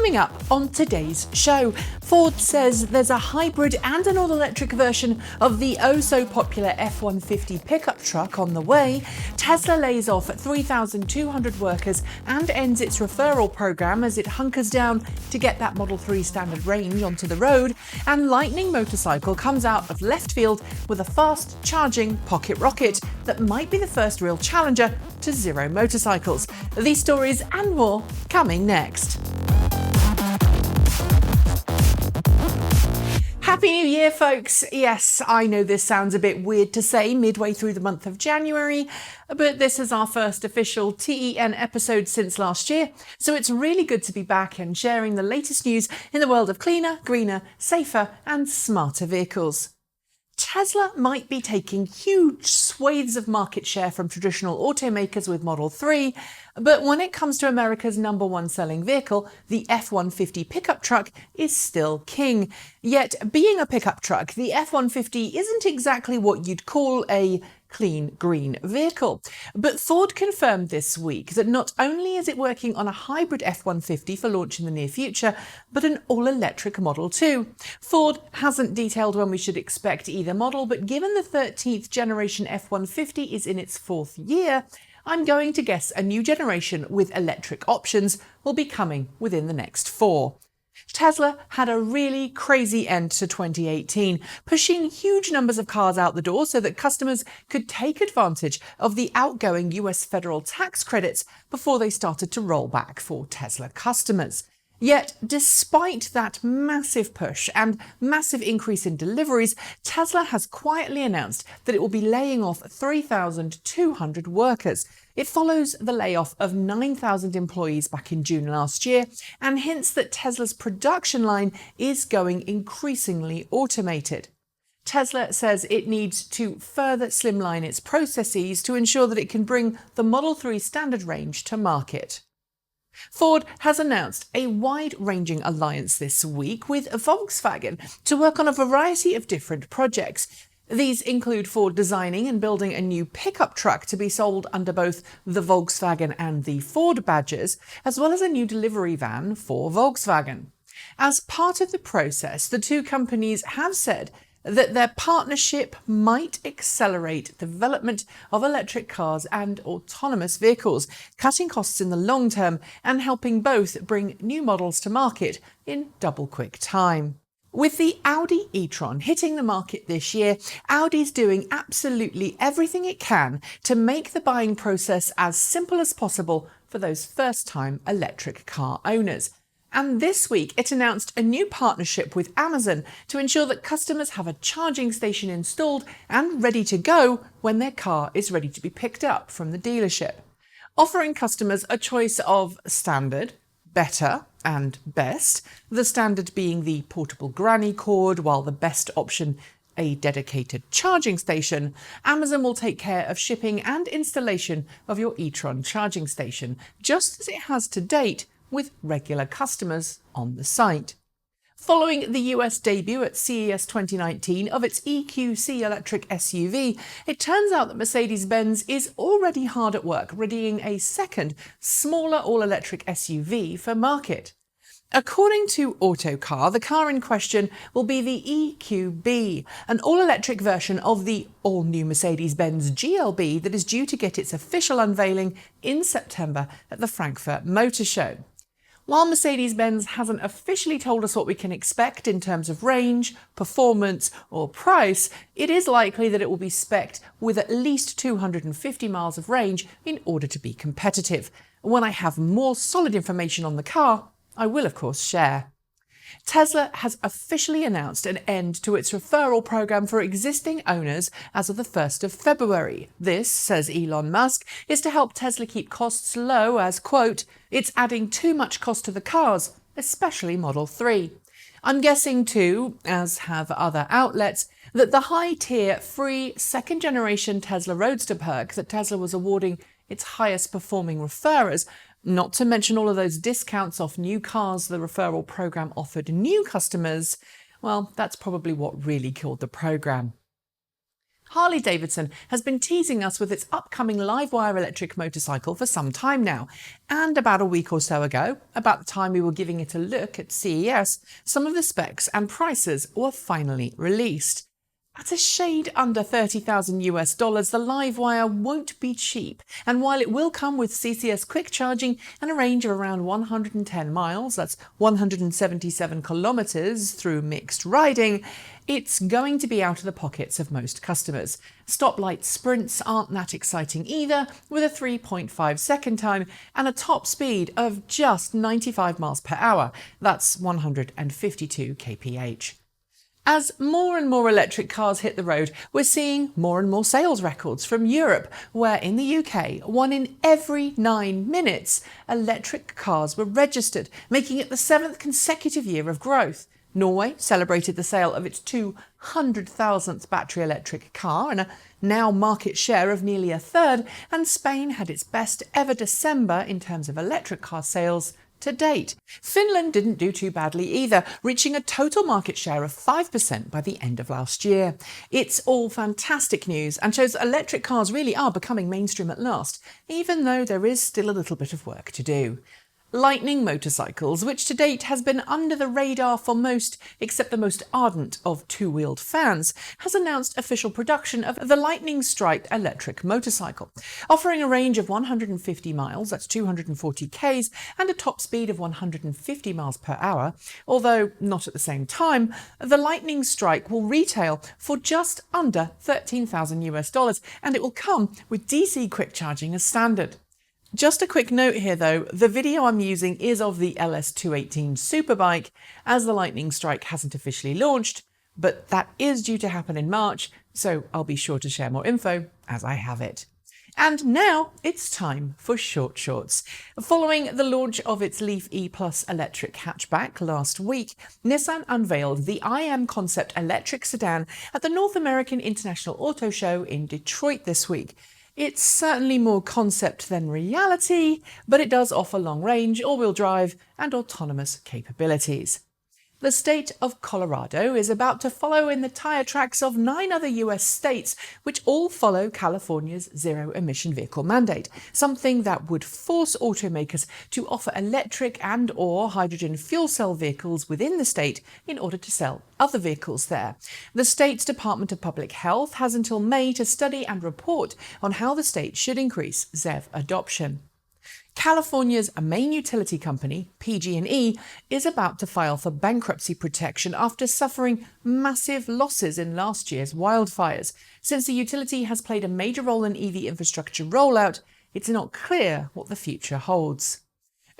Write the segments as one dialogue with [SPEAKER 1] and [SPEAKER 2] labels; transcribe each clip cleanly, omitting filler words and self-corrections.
[SPEAKER 1] Coming up on today's show, Ford says there's a hybrid and an all-electric version of the oh-so-popular F-150 pickup truck on the way. Tesla lays off 3,200 workers and ends its referral program as it hunkers down to get that Model 3 standard range onto the road. And Lightning Motorcycle comes out of left field with a fast-charging pocket rocket that might be the first real challenger to zero motorcycles. These stories and more coming next. Happy New Year, folks. Yes, I know this sounds a bit weird to say midway through the month of January, but this is our first official TEN episode since last year, so it's really good to be back and sharing the latest news in the world of cleaner, greener, safer and smarter vehicles. Tesla might be taking huge swathes of market share from traditional automakers with Model 3, but when it comes to America's number one selling vehicle, the F-150 pickup truck is still king. Yet, being a pickup truck, the F-150 isn't exactly what you'd call a clean green vehicle. But Ford confirmed this week that not only is it working on a hybrid F-150 for launch in the near future, but an all-electric Model 2. Ford hasn't detailed when we should expect either model, but given the 13th generation F-150 is in its fourth year, I'm going to guess a new generation with electric options will be coming within the next 4. Tesla had a really crazy end to 2018, pushing huge numbers of cars out the door so that customers could take advantage of the outgoing US federal tax credits before they started to roll back for Tesla customers. Yet, despite that massive push and massive increase in deliveries, Tesla has quietly announced that it will be laying off 3,200 workers. It follows the layoff of 9,000 employees back in June last year and hints that Tesla's production line is going increasingly automated. Tesla says it needs to further slimline its processes to ensure that it can bring the Model 3 standard range to market. Ford has announced a wide-ranging alliance this week with Volkswagen to work on a variety of different projects. These include Ford designing and building a new pickup truck to be sold under both the Volkswagen and the Ford badges, as well as a new delivery van for Volkswagen. As part of the process, the two companies have said that their partnership might accelerate development of electric cars and autonomous vehicles, cutting costs in the long term and helping both bring new models to market in double-quick time. With the Audi e-tron hitting the market this year, Audi's doing absolutely everything it can to make the buying process as simple as possible for those first-time electric car owners. And this week, it announced a new partnership with Amazon to ensure that customers have a charging station installed and ready to go when their car is ready to be picked up from the dealership, offering customers a choice of standard, better, and best, the standard being the portable granny cord, while the best option a dedicated charging station. Amazon will take care of shipping and installation of your e-tron charging station, just as it has to date with regular customers on the site. Following the US debut at CES 2019 of its EQC electric SUV, it turns out that Mercedes-Benz is already hard at work readying a second, smaller all-electric SUV for market. According to Autocar, the car in question will be the EQB, an all-electric version of the all-new Mercedes-Benz GLB that is due to get its official unveiling in September at the Frankfurt Motor Show. While Mercedes-Benz hasn't officially told us what we can expect in terms of range, performance or price, it is likely that it will be spec'd with at least 250 miles of range in order to be competitive. When I have more solid information on the car, I will of course share. Tesla has officially announced an end to its referral program for existing owners as of the 1st of February. This, says Elon Musk, is to help Tesla keep costs low as, quote, it's adding too much cost to the cars, especially Model 3. I'm guessing too, as have other outlets, that the high-tier free second-generation Tesla Roadster perk that Tesla was awarding its highest-performing referrers, not to mention all of those discounts off new cars the referral program offered new customers, well, that's probably what really killed the program. Harley-Davidson has been teasing us with its upcoming Livewire electric motorcycle for some time now. And about a week or so ago, about the time we were giving it a look at CES, some of the specs and prices were finally released. At a shade under $30,000, the Livewire won't be cheap, and while it will come with CCS quick charging and a range of around 110 miles, that's 177 kilometres through mixed riding, it's going to be out of the pockets of most customers. Stoplight sprints aren't that exciting either, with a 3.5 second time and a top speed of just 95 miles per hour, that's 152 kph. As more and more electric cars hit the road, we're seeing more and more sales records from Europe, where in the UK, 1 in every 9 minutes, electric cars were registered, making it the 7th consecutive year of growth. Norway celebrated the sale of its 200,000th battery electric car and a now market share of nearly a third, and Spain had its best ever December in terms of electric car sales to date. Finland didn't do too badly either, reaching a total market share of 5% by the end of last year. It's all fantastic news and shows electric cars really are becoming mainstream at last, even though there is still a little bit of work to do. Lightning Motorcycles, which to date has been under the radar for most except the most ardent of two-wheeled fans, has announced official production of the Lightning Strike electric motorcycle, offering a range of 150 miles, that's 240 k's, and a top speed of 150 miles per hour, although not at the same time. The Lightning Strike will retail for just under $13,000, and it will come with DC quick charging as standard. Just a quick note here though, the video I'm using is of the LS218 Superbike, as the Lightning Strike hasn't officially launched, but that is due to happen in March, so I'll be sure to share more info as I have it. And now it's time for Short Shorts. Following the launch of its Leaf E Plus electric hatchback last week, Nissan unveiled the IM Concept electric sedan at the North American International Auto Show in Detroit this week. It's certainly more concept than reality, but it does offer long range, all-wheel drive and autonomous capabilities. The state of Colorado is about to follow in the tire tracks of 9 other US states, which all follow California's zero-emission vehicle mandate, something that would force automakers to offer electric and/or hydrogen fuel cell vehicles within the state in order to sell other vehicles there. The state's Department of Public Health has until May to study and report on how the state should increase ZEV adoption. California's main utility company, PG&E, is about to file for bankruptcy protection after suffering massive losses in last year's wildfires. Since the utility has played a major role in EV infrastructure rollout, it's not clear what the future holds.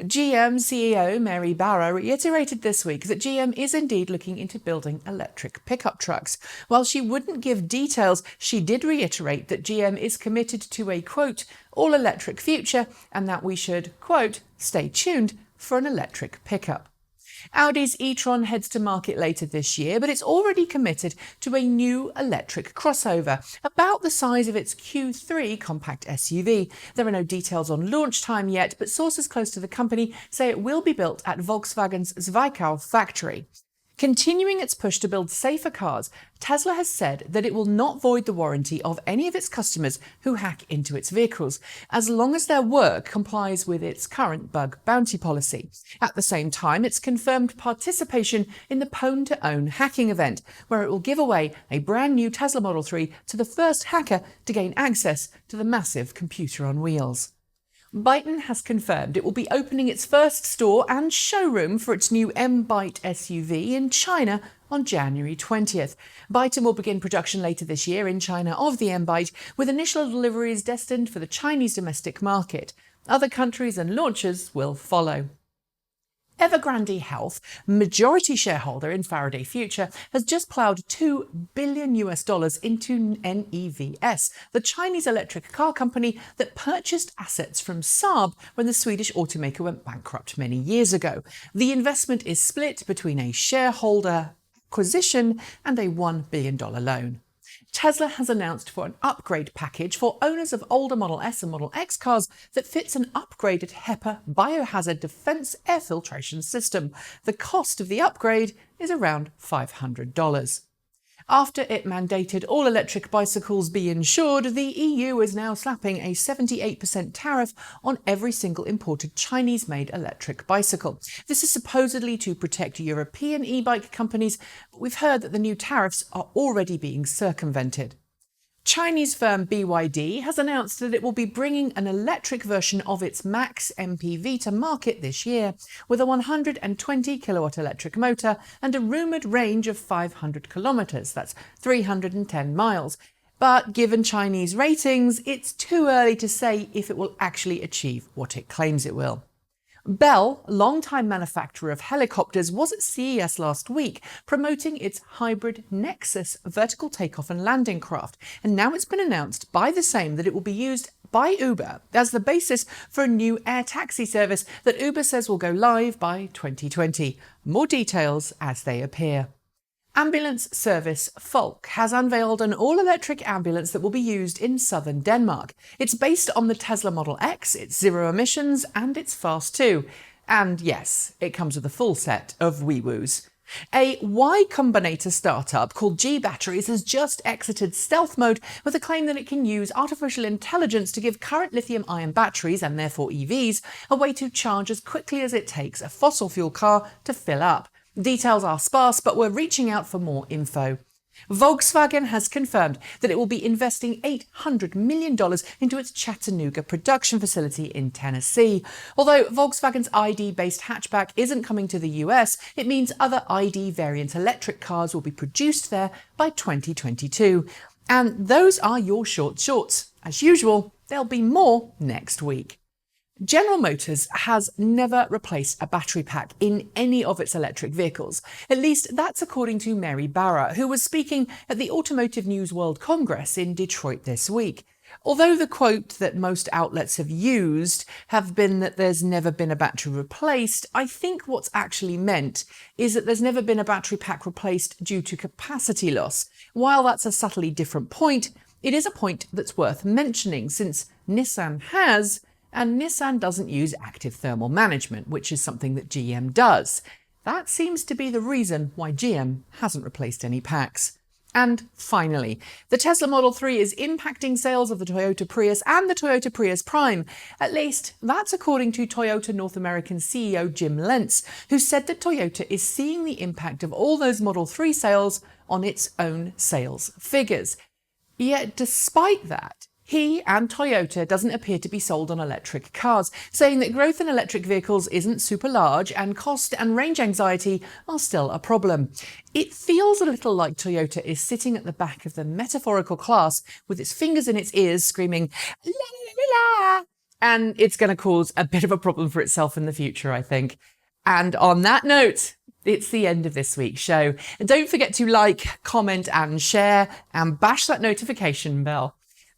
[SPEAKER 1] GM CEO Mary Barra reiterated this week that GM is indeed looking into building electric pickup trucks. While she wouldn't give details, she did reiterate that GM is committed to a, quote, all-electric future and that we should, quote, stay tuned for an electric pickup. Audi's e-tron heads to market later this year, but it's already committed to a new electric crossover, about the size of its Q3 compact SUV. There are no details on launch time yet, but sources close to the company say it will be built at Volkswagen's Zwickau factory. Continuing its push to build safer cars, Tesla has said that it will not void the warranty of any of its customers who hack into its vehicles, as long as their work complies with its current bug bounty policy. At the same time, it's confirmed participation in the Pwn2Own hacking event, where it will give away a brand new Tesla Model 3 to the first hacker to gain access to the massive computer on wheels. BYTON has confirmed it will be opening its first store and showroom for its new M-Byte SUV in China on January 20th. BYTON will begin production later this year in China of the M-Byte, with initial deliveries destined for the Chinese domestic market. Other countries and launches will follow. Evergrande Health, majority shareholder in Faraday Future, has just ploughed $2 billion into NEVS, the Chinese electric car company that purchased assets from Saab when the Swedish automaker went bankrupt many years ago. The investment is split between a shareholder acquisition and a $1 billion loan. Tesla has announced for an upgrade package for owners of older Model S and Model X cars that fits an upgraded HEPA biohazard defense air filtration system. The cost of the upgrade is around $500. After it mandated all electric bicycles be insured, the EU is now slapping a 78% tariff on every single imported Chinese-made electric bicycle. This is supposedly to protect European e-bike companies, but we've heard that the new tariffs are already being circumvented. Chinese firm BYD has announced that it will be bringing an electric version of its Max MPV to market this year, with a 120 kilowatt electric motor and a rumoured range of 500 kilometres, that's 310 miles. But given Chinese ratings, it's too early to say if it will actually achieve what it claims it will. Bell, longtime manufacturer of helicopters, was at CES last week promoting its hybrid Nexus vertical takeoff and landing craft, and now it's been announced by the same that it will be used by Uber as the basis for a new air taxi service that Uber says will go live by 2020. More details as they appear. Ambulance service Falk has unveiled an all-electric ambulance that will be used in southern Denmark. It's based on the Tesla Model X, it's zero emissions, and it's fast too. And yes, it comes with a full set of wee-woos. A Y Combinator startup called G Batteries has just exited stealth mode with a claim that it can use artificial intelligence to give current lithium-ion batteries, and therefore EVs, a way to charge as quickly as it takes a fossil fuel car to fill up. Details are sparse, but we're reaching out for more info. Volkswagen has confirmed that it will be investing $800 million into its Chattanooga production facility in Tennessee. Although Volkswagen's ID-based hatchback isn't coming to the US, it means other ID variant electric cars will be produced there by 2022. And those are your shorts. As usual, there'll be more next week. General Motors has never replaced a battery pack in any of its electric vehicles. At least that's according to Mary Barra, who was speaking at the Automotive News World Congress in Detroit this week. Although the quote that most outlets have used have been that there's never been a battery replaced, I think what's actually meant is that there's never been a battery pack replaced due to capacity loss. While that's a subtly different point, it is a point that's worth mentioning since Nissan has, and Nissan doesn't use active thermal management, which is something that GM does. That seems to be the reason why GM hasn't replaced any packs. And finally, the Tesla Model 3 is impacting sales of the Toyota Prius and the Toyota Prius Prime. At least that's according to Toyota North American CEO Jim Lentz, who said that Toyota is seeing the impact of all those Model 3 sales on its own sales figures. Yet despite that, he and Toyota doesn't appear to be sold on electric cars, saying that growth in electric vehicles isn't super large and cost and range anxiety are still a problem. It feels a little like Toyota is sitting at the back of the metaphorical class with its fingers in its ears screaming, la la la la, and it's going to cause a bit of a problem for itself in the future, I think. And on that note, it's the end of this week's show. And don't forget to like, comment and share and bash that notification bell.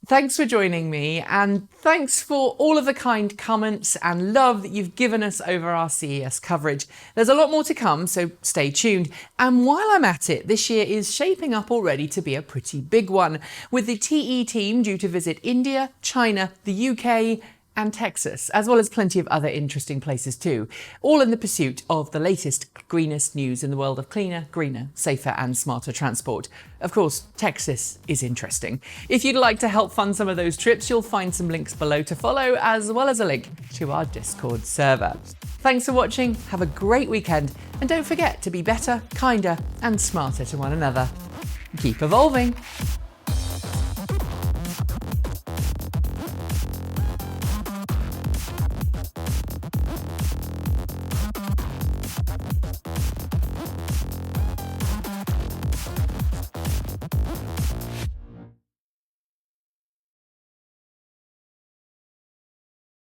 [SPEAKER 1] Thanks for joining me, and thanks for all of the kind comments and love that you've given us over our CES coverage. There's a lot more to come, so stay tuned. And while I'm at it, this year is shaping up already to be a pretty big one, with the TE team due to visit India, China, the UK, and Texas, as well as plenty of other interesting places too, all in the pursuit of the latest, greenest news in the world of cleaner, greener, safer and smarter transport. Of course, Texas is interesting. If you'd like to help fund some of those trips, you'll find some links below to follow, as well as a link to our Discord server. Thanks for watching, have a great weekend, and don't forget to be better, kinder and smarter to one another. Keep evolving.